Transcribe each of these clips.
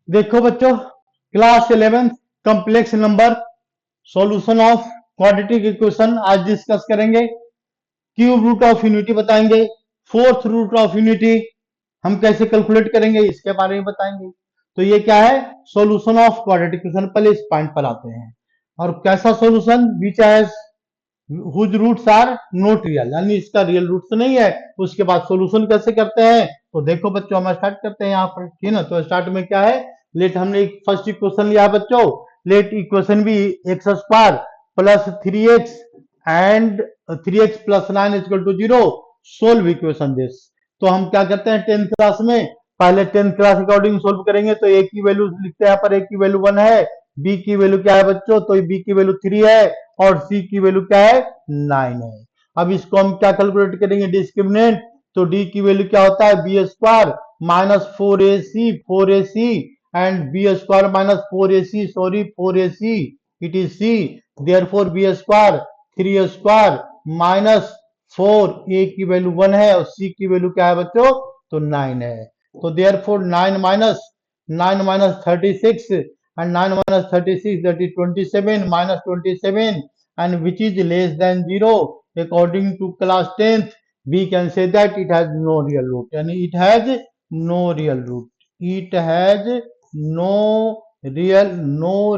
देखो बच्चों, class 11 complex number solution of quadratic equation आज डिस्कस करेंगे। क्यूब रूट ऑफ यूनिटी बताएंगे। फोर्थ रूट ऑफ यूनिटी हम कैसे कैलकुलेट करेंगे इसके बारे में बताएंगे। तो ये क्या है, सॉल्यूशन ऑफ क्वाड्रेटिक इक्वेशन। पहले इस पॉइंट पर आते हैं। और कैसा solution, which has whose roots are not real, यानी इसका रियल रूट तो नहीं है। उसके बाद सॉल्यूशन कैसे करते हैं, तो देखो बच्चों हम स्टार्ट करते हैं यहाँ पर, ठीक है ना। तो स्टार्ट में क्या है, लेट हमने एक फर्स्ट इक्वेशन लिया बच्चों, लेट इक्वेशन भी x square plus 3x and 3x plus 9 equal to 0 solve equation this. तो हम क्या करते हैं, 10th क्लास में पहले 10th क्लास अकॉर्डिंग सोल्व करेंगे। तो a की वैल्यू लिखते हैं, यहाँ पर a की वैल्यू 1 है, b की वैल्यू क्या है बच्चों, तो b की वैल्यू 3 है और c की वैल्यू क्या है, 9 है। अब इसको हम क्या कैलकुलेट करेंगे, डिस्क्रिमिनेंट। तो d की वैल्यू क्या होता है, b square minus 4ac and b square minus 4ac, sorry 4ac, it is c, therefore b square 3 square minus 4, a की वैल्यू 1 है और c की वैल्यू क्या है बच्चों, तो 9 है। तो therefore 9 minus 36 and 9 minus 36, that is 27 minus 27, and which is less than 0 according to class 10th, we can say that it has no real root, yani it has no real root, it has no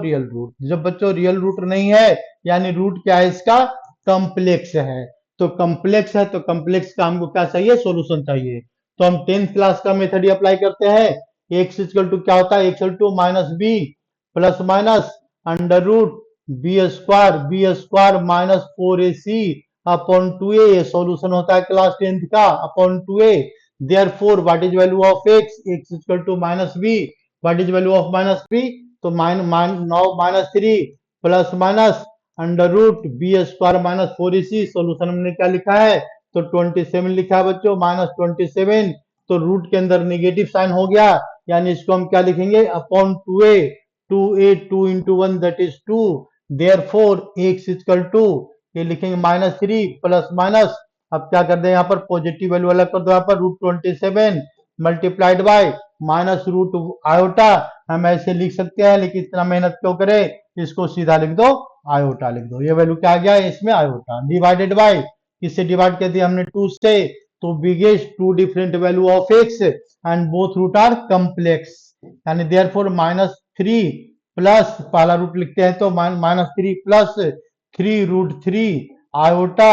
real root। जब बच्चों real root नहीं है, यानी root क्या है इसका, complex है। तो कॉम्प्लेक्स है तो कॉम्प्लेक्स का हमको क्या चाहिए, सॉल्यूशन चाहिए। तो हम 10th क्लास का मेथड ही अप्लाई करते हैं। एक्स इक्वल टू क्या होता है, x equal to minus b plus minus under root b square minus 4ac upon 2a, ये सॉल्यूशन होता है क्लास 10th का, upon 2a। Therefore what is value of x, x equal to minus b, what is value of minus b, तो minus 3 plus minus under root b square minus 4ac, solution हमने क्या लिखा है, तो 27 लिखा है बच्चों, माइनस 27। तो रूट के अंदर नेगेटिव साइन हो गया, यानी इसको हम क्या लिखेंगे, upon 2a, 2a 2 into 1 that is 2, therefore x equal to, ये लिखेंगे माइनस 3 प्लस माइनस, अब क्या कर दे यहाँ पर पॉजिटिव वैल्यू अलग कर दो, यहाँ पर root 27 multiplied by minus root iota. हम ऐसे लिख सकते हैं, लेकिन इतना मेहनत क्यों करें, इसको सीधा लिख दो, आयोटा लिख दो। ये वैल्यू क्या आ गया इसमें, आयोटा, डिवाइडेड बाय, किससे डिवाइड कर दिया हमने, 2 से। तो biggest two different value of x and both root are complex, यानी देयरफॉर माइनस 3 प्लस, पहला रूट लिखते हैं तो minus 3 plus 3√3 iota,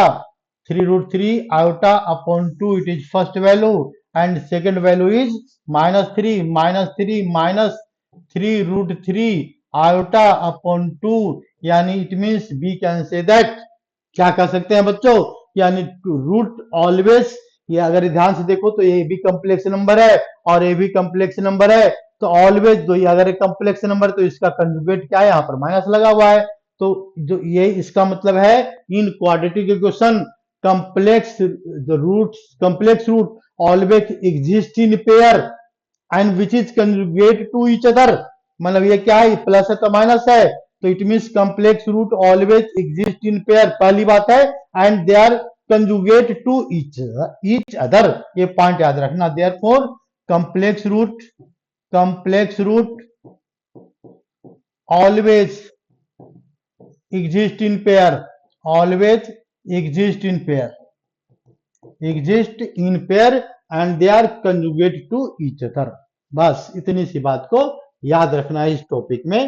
3√3 iota upon 2, it is first value, and second value is minus 3 minus 3√3 iota upon 2, यानी it means we can say that, क्या कर सकते हैं बच्चों, यानी रूट ऑलवेज, ये अगर ध्यान से देखो तो ये भी कॉम्प्लेक्स नंबर है और ये भी कॉम्प्लेक्स नंबर है। तो ऑलवेज दो, अगर एक कॉम्प्लेक्स नंबर तो इसका कंजुगेट क्या है, यहाँ पर माइनस लगा हुआ है। तो जो ये इसका मतलब है, in quadratic equation complex root always exist in pair and which is conjugate to each other, मतलब ये क्या है, प्लस है तो माइनस है, तो it means complex root always exist in pair, पहली बात है, and they are conjugate to each other, ये पॉइंट याद रखना। Therefore complex root always exist in pair, always exist in pair and they are conjugate to each other। बस इतनी सी बात को याद रखना है इस टॉपिक में,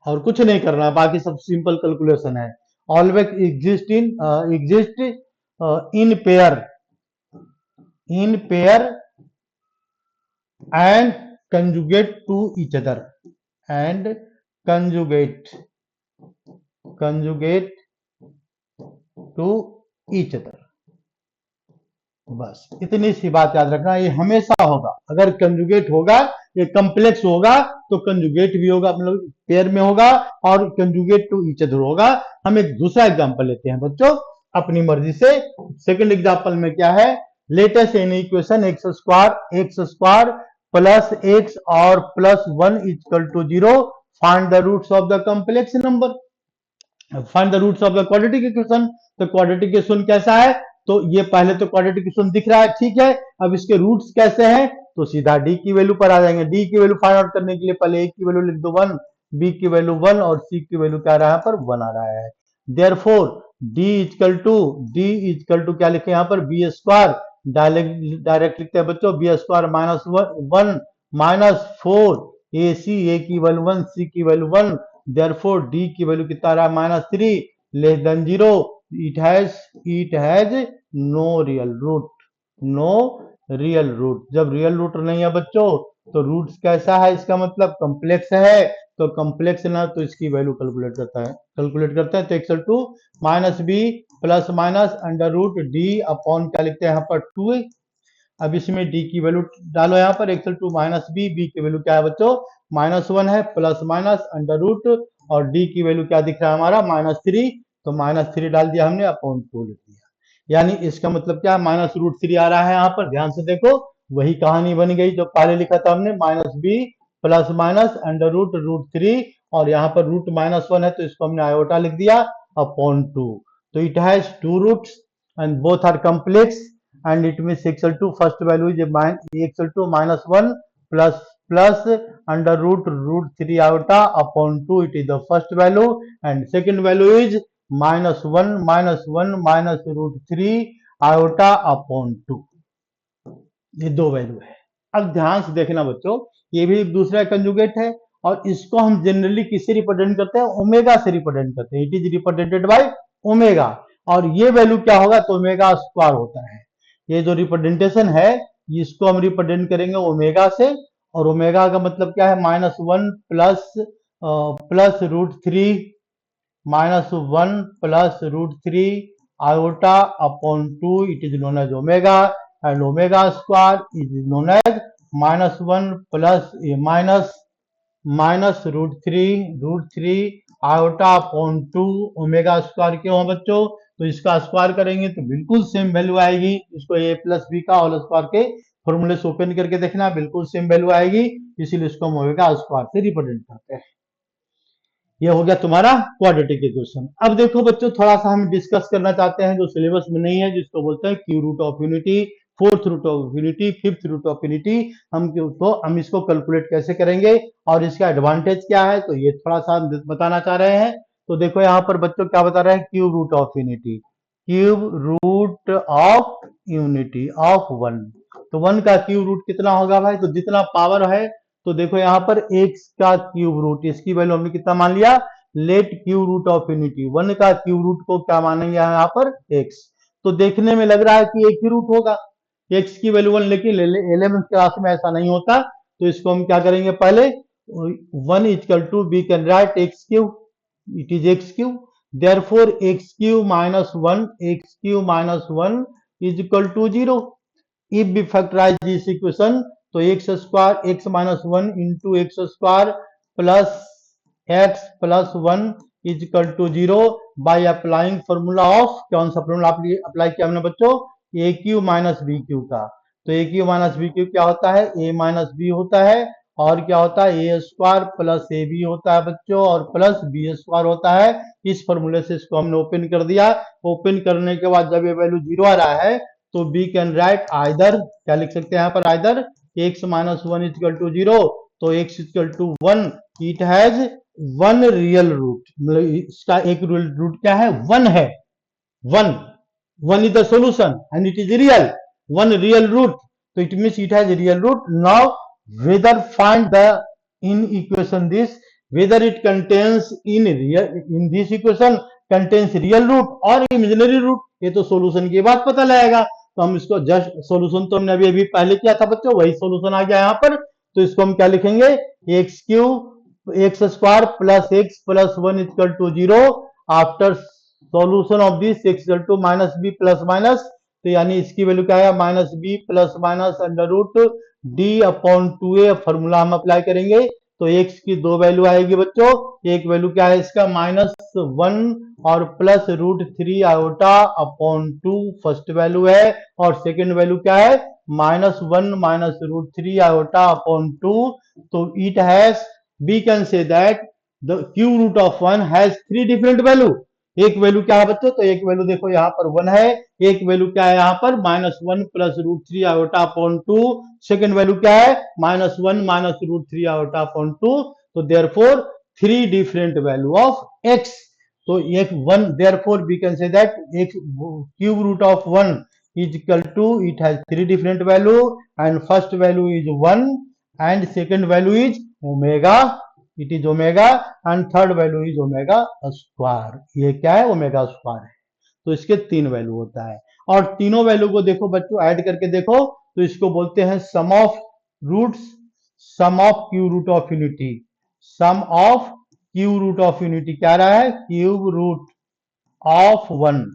और कुछ नहीं करना, बाकी सब सिंपल कैलकुलेशन है। Always exist in pair and conjugate to each other and conjugate to each other। बस इतनी सी बात याद रखना, ये हमेशा होगा, अगर कंजुगेट होगा, ये कॉम्प्लेक्स होगा तो कंजुगेट भी होगा, मतलब पेयर में होगा, और कंजुगेट टू ईच अदर होगा। हम एक दूसरा एग्जांपल लेते हैं बच्चों अपनी मर्जी से। सेकंड एग्जांपल में क्या है, latest an equation x square plus x और plus 1 equal to 0, find the roots of the complex number, find the roots of the quadratic equation. तो क्वाड्रेटिक इक्वेशन कैसा है, तो ये पहले तो क्वाड्रेटिक इक्वेशन दिख रहा है, ठीक है। अब इसके रूट्स कैसे हैं, तो सीधा डी की वैल्यू पर आ जाएंगे। डी की वैल्यू फाइंड आउट करने के लिए पहले ए की वैल्यू लिख दो 1, बी की वैल्यू 1 और सी की वैल्यू क्या आ रहा है, पर 1 आ रहा है। देयरफॉर डी इजकल टू क्या लिखे यहाँ पर, बी स्क्वायर, डायरेक्ट लिखते हैं बच्चों, बी स्क्वायर माइनस 1 माइनस 4 ए सी, ए की वैल्यू 1, सी की वैल्यू 1। देयरफॉर डी की वैल्यू कितना आ रहा है, -3 less than 0। It has no real root, no real root. जब रियल रूट नहीं है बच्चों, तो रूट्स कैसा है, इसका मतलब कॉम्प्लेक्स है। तो कॉम्प्लेक्स ना, तो इसकी वैल्यू कैलकुलेट करते हैं। तो x equal to minus b plus minus under root d upon क्या लिखते हैं यहाँ पर 2। अब इसमें डी की वैल्यू डालो यहाँ पर, x equal to minus b, b की वैल्यू क्या है बच्चों, -1 है, प्लस माइनस अंडर रूट, और डी की वैल्यू क्या दिख रहा है हमारा, -3। तो -3 डाल दिया हमने, अपॉन 2 लिख दिया। यानी इसका मतलब क्या है, -√3 आ रहा है यहाँ पर, ध्यान से देखो, वही कहानी बन गई जो पहले लिखा था हमने, -b plus minus under root √3, और यहाँ पर रूट -1 है तो इसको हमने आयोटा लिख दिया, अपॉन 2। तो it has 2 roots and both are complex, and it means equal to first value is equal to -1 plus under √3 iota upon 2, it is the first value, and second value is -1 minus √3 iota upon 2। ये दो value है। अब ध्यान से देखना बच्चों, ये भी एक दूसरा कंजुगेट है, और इसको हम जनरली किससे रिप्रेजेंट करते हैं, ओमेगा से रिप्रेजेंट करते हैं। It is represented by omega, और ये वैल्यू क्या होगा, तो ओमेगा स्क्वायर होता है। ये जो रिप्रेजेंटेशन है, इसको हम रिप्रेजेंट करेंगे ओमेगा से, और ओमेगा का मतलब क्या है, -1 plus √3 -1 plus √3 iota upon 2, it is known as omega, and omega square is known as -1 plus minus √3 iota upon 2 omega square. क्यों है बच्चों, तो इसका स्क्वायर करेंगे तो बिल्कुल सेम वैल्यू आएगी। इसको a प्लस बी का होल स्क्वायर के फॉर्मूले से ओपन करके देखना, बिल्कुल सेम वैल्यू आएगी, इसीलिए इसको हम ओमेगा स्क्वायर से रिप्रेजेंट करते हैं। ये हो गया तुम्हारा क्वाड्रेटिक इक्वेशन। अब देखो बच्चों, थोड़ा सा हम डिस्कस करना चाहते हैं जो सिलेबस में नहीं है, जिसको बोलते हैं cube root of unity, fourth root of unity, fifth root of unity. हम इसको कैलकुलेट कैसे करेंगे और इसका एडवांटेज क्या है, तो ये थोड़ा सा बताना चाह रहे हैं। तो देखो यहाँ पर बच्चों क्या बता रहे हैं, cube root of unity, cube root of unity of 1। तो 1 का क्यूब रूट कितना होगा भाई, तो जितना पावर है, तो देखो यहाँ पर x का क्यूब रूट, इसकी वैल्यू हमने कितना मान लिया, let cube root of unity, 1 का क्यूब रूट को क्या मानेंगे यहाँ पर, x। तो देखने में लग रहा है कि एक ही रूट होगा, x की वैल्यू 1, लेकिन 11th क्लास में ऐसा नहीं होता। तो इसको हम क्या करेंगे, पहले 1 equal to we can write x cube, it is x cube, therefore x cube -1 is equal to 0। If we factorize this equation, तो x square x -1 into x square plus x plus 1 is equal to 0 by applying formula of, कौन सा formula apply किया हमने बच्चों, a cube minus b cube का। तो a cube minus b cube क्या होता है, ए माइनस बी होता है, और क्या होता है, ए स्क्वायर प्लस ए बी होता है बच्चों, और प्लस बी स्क्वायर होता है। इस फॉर्मूले से इसको हमने ओपन कर दिया। ओपन करने के बाद जब ये वैल्यू 0 आ रहा है, तो बी कैन राइट आइदर, क्या लिख सकते हैं यहाँ पर, आइदर x -1 इक्वल टू 0, तो x equal to 1, it has 1 real root, मतलब इसका एक रियल रूट क्या है, 1 है, 1 is the solution and it is real, 1 real root, तो it means it has real root. Now whether find the in equation this, whether it contains in this equation contains real root और imaginary root, ये तो solution के बाद पता लगेगा। तो हम इसको जस्ट सॉल्यूशन तो हमने अभी पहले किया था बच्चों, वही सॉल्यूशन आ गया यहाँ पर। तो इसको हम क्या लिखेंगे, x cube x square plus x plus 1 equal to 0 after solution of this x equal to minus b plus minus. तो यानी इसकी वैल्यू क्या है, minus b plus minus under root d upon 2a, formula हम apply करेंगे। तो x की दो वैल्यू आएगी बच्चों, एक वैल्यू क्या है इसका, -1 और plus √3 iota upon 2 first value है, और सेकंड वैल्यू क्या है, -1 माइनस √3 आयोटा अपॉन 2। तो it has, we can say that the cube root of 1 has 3 different value. एक वैल्यू क्या है बच्चों, तो एक वैल्यू देखो यहाँ पर 1 है, एक वैल्यू क्या है यहाँ पर -1 plus root three iota upon 2, second value क्या है -1 minus root three iota upon 2, तो therefore three different value of x, तो एक one, therefore we can say that x cube root of 1 is equal to, it has three different value, and first value is 1 and second value is omega, it is omega, and third value is omega square, ये क्या है omega square है, तो इसके तीन value होता है, और तीनों वैल्यू को देखो बच्चों ऐड करके देखो, तो इसको बोलते हैं sum of roots, sum of cube root of unity, sum of cube root of unity क्या रहा है, क्यूब रूट ऑफ 1,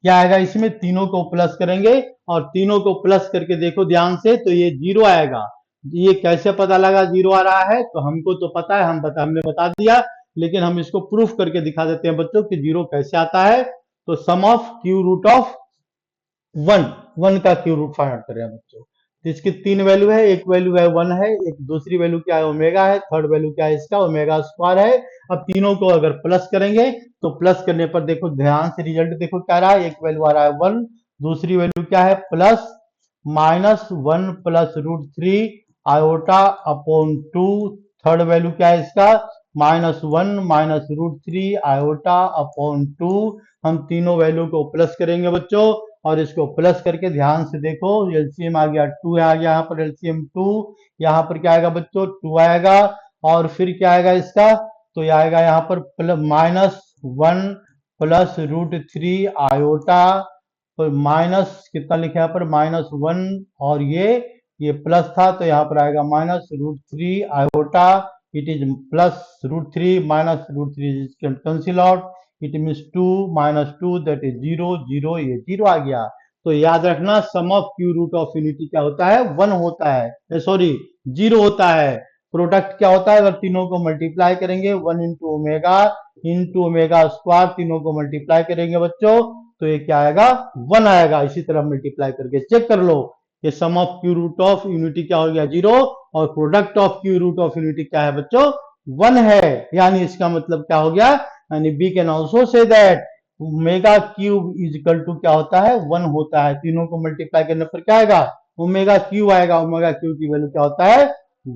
क्या आएगा इसमें, तीनों को प्लस करेंगे, और तीनों को प्लस करके देखो ध्यान से, तो ये जीरो आएगा, ये कैसे पता लगा जीरो आ रहा है, तो हमको तो पता है, हमने बता दिया, लेकिन हम इसको प्रूफ करके दिखा देते हैं बच्चों कि जीरो कैसे आता है, तो सम ऑफ क्यू रूट ऑफ 1 का क्यू रूट फाइंड आउट कर रहे हैं बच्चों, तो इसकी तीन वैल्यू है, एक वैल्यू है 1 है, एक दूसरी वैल्यू क्या है ओमेगा है, थर्ड वैल्यू क्या है इसका ओमेगा स्क्वायर है, अब तीनों को अगर प्लस करेंगे, तो प्लस करने पर देखो ध्यान से रिजल्ट देखो क्या रहा है, एक वैल्यू आ रहा है 1, दूसरी वैल्यू क्या है plus -1 plus root three iota upon 2, third value क्या है इसका -1 minus root three iota upon 2, हम तीनों वैल्यू को प्लस करेंगे बच्चों, और इसको प्लस करके ध्यान से देखो, एलसीएम आ गया 2 आ गया, यहाँ पर एलसीएम 2, यहाँ पर क्या आएगा बच्चों 2 आएगा, और फिर क्या आएगा इसका, तो ये आएगा यहाँ पर -1 प्लस रूट थ्री आयोटा, तो माइनस कितना लिखा है यहाँ पर -1, और ये प्लस था, तो यहाँ पर आएगा -√3 iota, it is +√3 -√3 cancel out, it means 2 -2 that is 0 0, ये 0 आ गया, तो याद रखना sum of cube root of unity क्या होता है 1 होता है, सॉरी 0 होता है, प्रोडक्ट क्या होता है, अगर तीनों को मल्टीप्लाई करेंगे 1 इंटू ओमेगा स्क्वायर, तीनों को मल्टीप्लाई करेंगे बच्चों, तो ये क्या आएगा 1 आएगा, इसी तरह मल्टीप्लाई करके चेक कर लो, ये sum of cube root of unity क्या हो गया 0, और product of cube root of unity क्या है बच्चों 1 है, यानी इसका मतलब क्या हो गया, यानी we can also say that omega cube is equal to क्या होता है 1 होता है, तीनों को मल्टीप्लाई करने पर क्या आएगा ओमेगा क्यू आएगा, ओमेगा क्यू की वैल्यू क्या होता है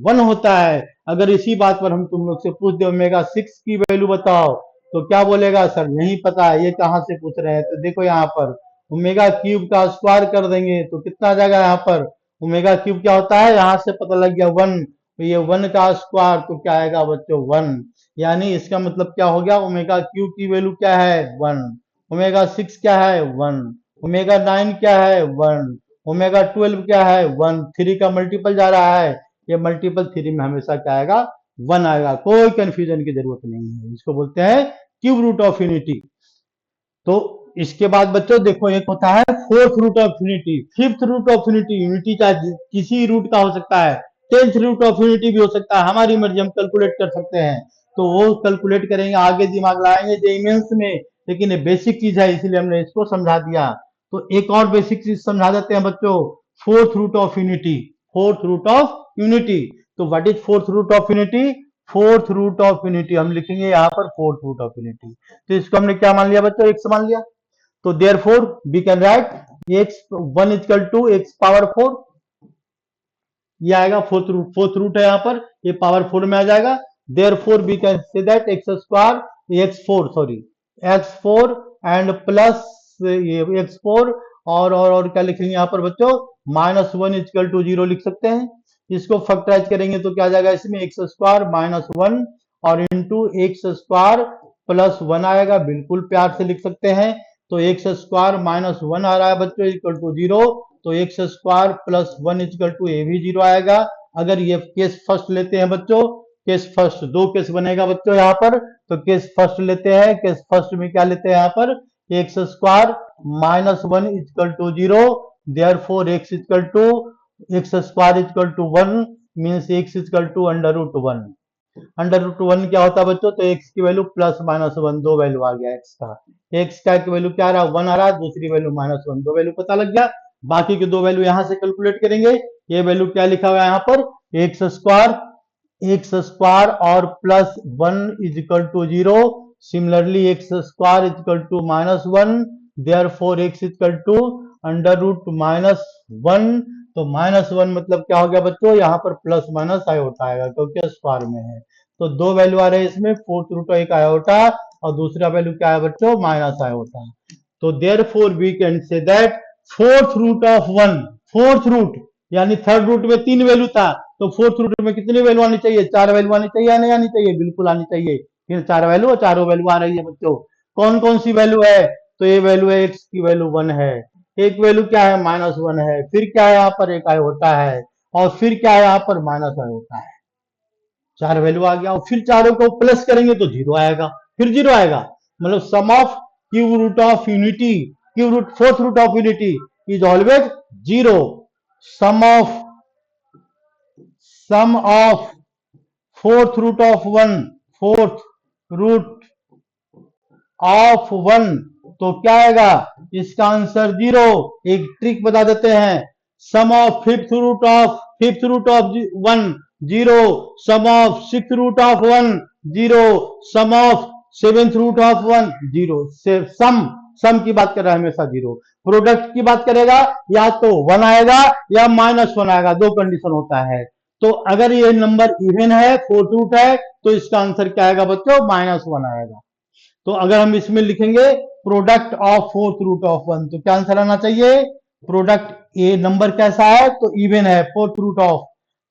1 होता है, अगर इसी बात पर हम तुम लोग से पूछ दे ओमेगा 6 की वैल्यू बताओ, तो क्या बोलेगा सर नहीं पता है, ये कहां से पूछ रहे हैं, तो देखो यहाँ पर ओमेगा क्यूब का स्क्वायर कर देंगे तो कितना आ जाएगा, यहाँ पर ओमेगा क्यूब क्या होता है, यहाँ से पता लग गया 1, तो ये 1 का स्क्वायर तो क्या आएगा बच्चों 1, यानी इसका मतलब क्या हो गया ओमेगा क्यूब की वैल्यू क्या है 1, ओमेगा 6 क्या है 1, ओमेगा 9 क्या है 1, ओमेगा 12 क्या है 1, 3 का मल्टीपल जा रहा है, ये मल्टीपल थ्री में हमेशा क्या आएगा 1 आएगा, कोई कंफ्यूजन की जरूरत नहीं है, इसको बोलते हैं क्यूब रूट ऑफ यूनिटी। तो इसके बाद बच्चों देखो एक होता है fourth root of unity, fifth root of unity, unity चाहे किसी रूट का हो सकता है, टेंथ रूट ऑफ यूनिटी भी हो सकता है, हमारी मर्जी हम कैलकुलेट कर सकते हैं, तो वो कैलकुलेट करेंगे आगे दिमाग लगाएंगे जेईई मेंस में, लेकिन ये बेसिक चीज है इसलिए हमने इसको समझा दिया, तो एक और बेसिक चीज समझा देते हैं बच्चों, fourth root of unity, fourth root of unity, तो what is fourth root of unity, fourth root of unity हम लिखेंगे यहाँ पर फोर्थ रूट ऑफ यूनिटी, तो इसको हमने क्या मान लिया बच्चों एक्स मान लिया, तो therefore we can write x 1 equal to x power 4, ये आएगा फोर्थ रूट है यहाँ पर, ये पावर 4 में आ जाएगा, therefore we can say that x square x4 sorry x4 and plus ये x4 और क्या लिखेंगे यहाँ पर बच्चों -1 इक्वल टू 0 लिख सकते हैं, इसको फैक्टराइज करेंगे तो क्या आ जाएगा इसमें एक्स स्क्वायर -1 और इंटू एक्स स्क्वायर प्लस 1 आएगा, बिल्कुल प्यार से लिख सकते हैं, तो एक्स स्क्वायर -1 आ रहा है बच्चों इक्वल टू 0, तो x square plus 1 equal to ये भी 0 आएगा, अगर ये केस फर्स्ट लेते हैं बच्चों, केस फर्स्ट दो केस बनेगा बच्चों यहाँ पर, तो केस फर्स्ट लेते हैं, केस फर्स्ट में क्या लेते हैं यहाँ पर x square -1 equal to 0, therefore x equal to x square equal to 1 means x equal to √1, √1 क्या होता है बच्चों, तो x की वैल्यू +-1 दो वैल्यू आ गया x का वैल्यू क्या आ रहा है 1 आ रहा है, दूसरी वैल्यू -1, दो वैल्यू पता लग गया, बाकी के दो वैल्यू यहां से कैलकुलेट करेंगे, ये वैल्यू क्या लिखा हुआ है यहाँ पर एक्स स्क्वायर और +1 is equal to 0, similarly x square equal to -1, therefore x equal to under root -1। तो -1 मतलब क्या हो गया बच्चों, यहाँ पर प्लस माइनस आयोटा आएगा क्योंकि स्क्वायर में है। तो दो वैल्यू आ रहे हैं इसमें, फोर्थ रूट एक आयोटा और दूसरा वैल्यू क्या है बच्चों, माइनस आयोटा। तो therefore we can say that fourth root of 1, fourth root यानी थर्ड रूट में 3 वैल्यू था, तो फोर्थ रूट में कितनी वैल्यू आनी चाहिए, 4 वैल्यू आनी चाहिए या नहीं आनी चाहिए, बिल्कुल आनी चाहिए। फिर 4 वैल्यू और चारों वैल्यू आ रही है बच्चों। कौन कौन सी वैल्यू है, तो ये वैल्यू है एक्स की वैल्यू 1 है, एक वैल्यू क्या है -1 है, फिर क्या है यहाँ पर एक आयोटा है, और फिर क्या है यहाँ पर माइनस आयोटा है। 4 वैल्यू आ गया और फिर चारों को प्लस करेंगे तो 0 आएगा, फिर 0 आएगा। मतलब sum of cube root of unity, cube root fourth root of unity is always 0। Sum of fourth root of 1, fourth root of 1, तो क्या आएगा इसका आंसर 0। एक ट्रिक बता देते हैं, sum of fifth root of 1 0, sum of six root of 1 0, sum of seventh root of 1 0। Sum की बात कर रहा है हमेशा 0, प्रोडक्ट की बात करेगा या तो 1 आएगा या -1 आएगा, दो कंडीशन होता है। तो अगर ये नंबर इवन है, फोर्थ रूट है, तो इसका आंसर क्या आएगा बच्चों, -1 आएगा। तो अगर हम इसमें लिखेंगे product of fourth root of 1, तो क्या आंसर आना चाहिए, प्रोडक्ट ये नंबर कैसा है, तो इवन है, फोर्थ रूट ऑफ,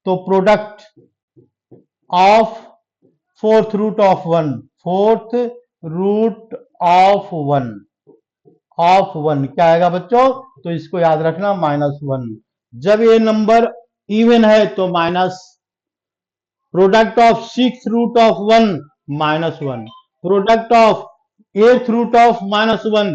तो product of fourth root of 1, fourth root of 1 क्या आएगा बच्चों, तो इसको याद रखना -1। जब ये नंबर इवन है तो minus, product of six root of 1 -1, product of eighth root of -1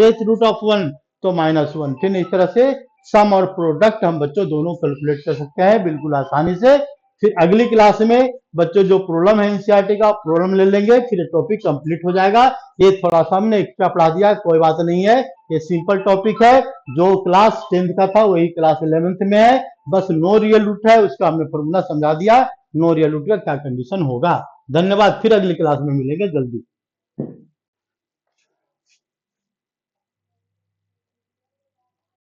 eighth root of 1 तो -1। फिर इस तरह से सम और प्रोडक्ट हम बच्चों दोनों कैलकुलेट कर सकते हैं बिल्कुल आसानी से। फिर अगली क्लास में बच्चों जो प्रॉब्लम है एनसीईआरटी का प्रॉब्लम ले लेंगे, फिर टॉपिक कंप्लीट हो जाएगा। ये थोड़ा सा हमने एक्स्ट्रा पढ़ा दिया, कोई बात नहीं है, ये सिंपल टॉपिक है। जो क्लास 10th का था वही क्लास 11th में है, बस नो रियल रूट है उसका हमने फॉर्मूला समझा दिया, नो रियल रूट का क्या कंडीशन होगा। धन्यवाद, फिर अगली क्लास में मिलेंगे जल्दी।